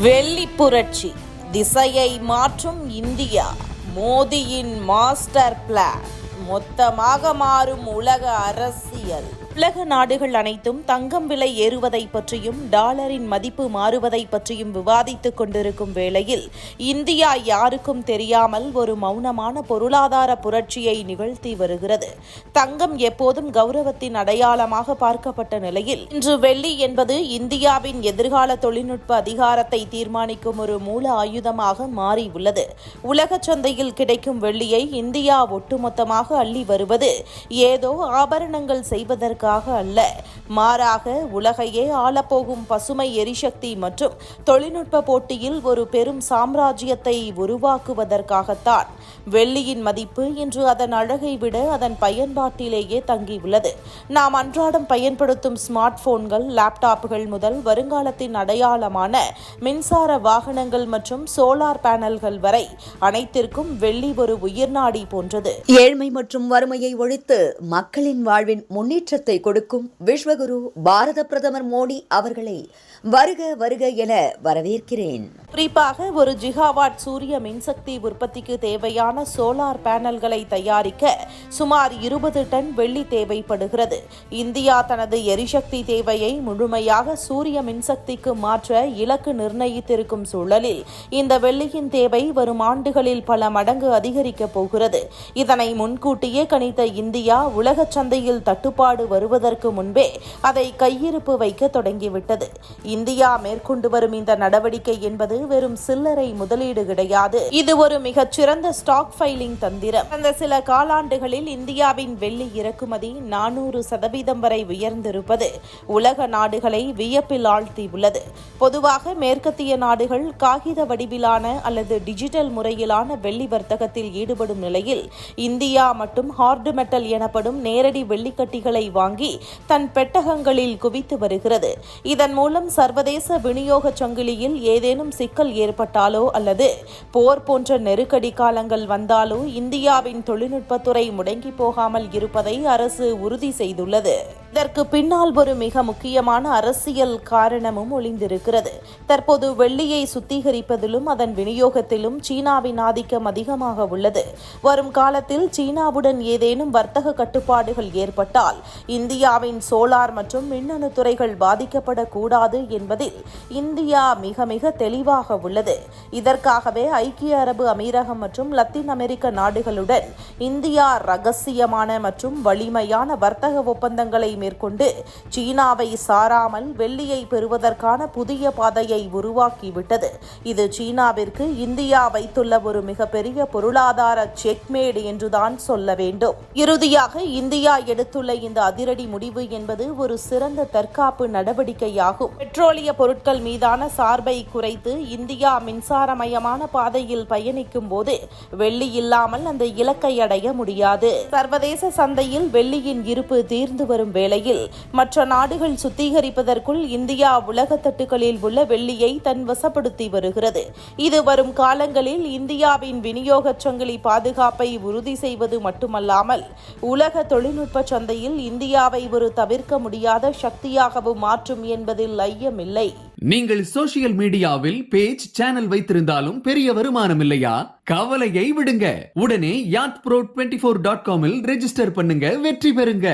வெள்ளி புரட்சி திசையை மாற்றும் இந்தியா. மோடியின் மாஸ்டர் பிளான். மொத்தமாக மாறும் உலக அரசியல். உலக நாடுகள் அனைத்தும் தங்கம் விலை ஏறுவதை பற்றியும் டாலரின் மதிப்பு மாறுவதை பற்றியும் விவாதித்துக் கொண்டிருக்கும் வேளையில் இந்தியா யாருக்கும் தெரியாமல் ஒரு மௌனமான பொருளாதார புரட்சியை நிகழ்த்தி வருகிறது. தங்கம் எப்போதும் கௌரவத்தின் அடையாளமாக பார்க்கப்பட்ட நிலையில் இன்று வெள்ளி என்பது இந்தியாவின் எதிர்கால தொழில்நுட்ப அதிகாரத்தை தீர்மானிக்கும் ஒரு மூல ஆயுதமாக மாறியுள்ளது. உலக சந்தையில் கிடைக்கும் வெள்ளியை இந்தியா ஒட்டுமொத்தமாக அள்ளி வருவது ஏதோ ஆபரணங்கள் செய்வதற்காக அல்ல, மாறாக உலகையே ஆளப்போகும் பசுமை எரிசக்தி மற்றும் தொழில்நுட்ப போட்டியில் ஒரு பெரும் சாம்ராஜ்யத்தை உருவாக்குவதற்காகத்தான். வெள்ளியின் மதிப்பு இன்று அதன் அழகை விட அதன் பயன்பாட்டிலேயே தங்கியுள்ளது. நாம் அன்றாடம் பயன்படுத்தும் ஸ்மார்ட் போன்கள், லேப்டாப்புகள் முதல் வருங்காலத்தின் அடையாளமான மின்சார வாகனங்கள் மற்றும் சோலார் பேனல்கள் வரை அனைத்திற்கும் வெள்ளி ஒரு உயிர்நாடி போன்றது. ஏழ்மை மற்றும் வறுமையை ஒழித்து மக்களின் வாழ்வின் முன்னேற்றத்தை கொடுக்கும் விஸ்வகுரு பாரத பிரதமர் மோடி அவர்களை வருக வருக என வரவேற்கிறேன். குறிப்பாக ஒரு ஜிகாவாட் சூரிய மின்சக்தி உற்பத்திக்கு தேவையான சோலார் பேனல்களை தயாரிக்க சுமார் 20 டன் வெள்ளி தேவைப்படுகிறது. இந்தியா தனது எரிசக்தி தேவையை முழுமையாக சூரிய மின்சக்திக்கு மாற்ற இலக்கு நிர்ணயித்திருக்கும் சூழலில் இந்த வெள்ளியின் தேவை வரும் ஆண்டுகளில் பல மடங்கு அதிகரிக்கப் போகிறது. இதனை முன்கூட்டியே கணித்த இந்தியா உலக சந்தையில் தட்டுப்பாடு வருவதற்கு முன்பே அதை கையிருப்பு வைக்க தொடங்கிவிட்டது. இந்தியா மேற்கொண்டு வரும் இந்த நடவடிக்கை என்பது வெறும் சில்லறை முதலீடு கிடையாது. இது ஒரு மிகச்சிறந்த ஸ்டாக் ஃபைலிங் தந்திரம். கடந்த சில காலாண்டுகளில் இந்தியாவின் வெள்ளி இறக்குமதி 400% வரை உயர்ந்திருப்பது உலக நாடுகளை வியப்பில் ஆழ்த்தியுள்ளது. பொதுவாக மேற்கத்திய நாடுகள் காகித வடிவிலான அல்லது டிஜிட்டல் முறையிலான வெள்ளி வர்த்தகத்தில் ஈடுபடும் நிலையில் இந்தியா மட்டும் ஹார்டு மெட்டல் எனப்படும் நேரடி வெள்ளிக்கட்டிகளை வாங்கி தன் பெட்டகங்களில் குவித்து வருகிறது. இதன் மூலம் சர்வதேச விநியோக சங்கிலியில் ஏதேனும் சிக்கல் ஏற்பட்டாலோ அல்லது போர் போன்ற நெருக்கடி காலங்கள் வந்தாலோ இந்தியாவின் தொழில்நுட்பத்துறை முடங்கி போகாமல் இருப்பதை அரசு உறுதி செய்துள்ளது. இதற்கு பின்னால் ஒரு மிக முக்கியமான அரசியல் காரணமும் ஒளிந்திருக்கிறது. தற்போது வெள்ளியை சுத்திகரிப்பதிலும் அதன் விநியோகத்திலும் சீனாவின் ஆதிக்கம் அதிகமாக உள்ளது. வரும் காலத்தில் சீனாவுடன் ஏதேனும் வர்த்தக கட்டுப்பாடுகள் ஏற்பட்டால் இந்தியாவின் சோலார் மற்றும் மின்னணு துறைகள் பாதிக்கப்படக்கூடாது என்பதில் இந்தியா மிக மிக தெளிவாக உள்ளது. இதற்காகவே ஐக்கிய அரபு அமீரகம் மற்றும் லத்தீன் அமெரிக்க நாடுகளுடன் இந்தியா ரகசியமான மற்றும் வலிமையான வர்த்தக ஒப்பந்தங்களை மேற்கொண்டு சீனாவை சாராமல் வெள்ளியை பெறுவதற்கான புதிய பாதையை உருவாக்கிவிட்டது. இது சீனாவிற்கு இந்தியா வைத்துள்ள ஒரு மிகப்பெரிய பொருளாதார செக்மேட் என்றுதான் சொல்ல வேண்டும். இறுதியாக இந்தியா எடுத்துள்ள இந்த அதிரடி முடிவு என்பது ஒரு சிறந்த தற்காப்பு நடவடிக்கையாகும். பெட்ரோலிய பொருட்கள் மீதான சார்பை குறைத்து இந்தியா மின்சாரமயமான பாதையில் பயணிக்கும் போது வெள்ளி இல்லாமல் அந்த இலக்கை அடைய முடியாது. சர்வதேச சந்தையில் வெள்ளியின் இருப்பு தீர்ந்து வரும் வேளையில் மற்ற நாடுகள் சுத்திகரிப்பதற்குள் இந்தியா உலக தட்டுகளில் உள்ள வெள்ளியை தன் வசப்படுத்தி வருகிறது. இது வரும் காலங்களில் இந்தியாவின் விநியோக சங்கிலி பாதுகாப்பை உறுதி செய்வது மட்டுமல்லாமல் உலக தொழில்நுட்ப சந்தையில் இந்தியாவை ஒரு தவிர்க்க முடியாத சக்தியாகவும் மாற்றும் என்பதில் ஐயமில்லை. நீங்கள் சோசியல் மீடியாவில் பேஜ், சேனல் வைத்திருந்தாலும் பெரிய வருமானம் இல்லையா? கவலையை விடுங்க. உடனே yachtpro24.com இல் ரெஜிஸ்டர் பண்ணுங்க, வெற்றி பெறுங்க.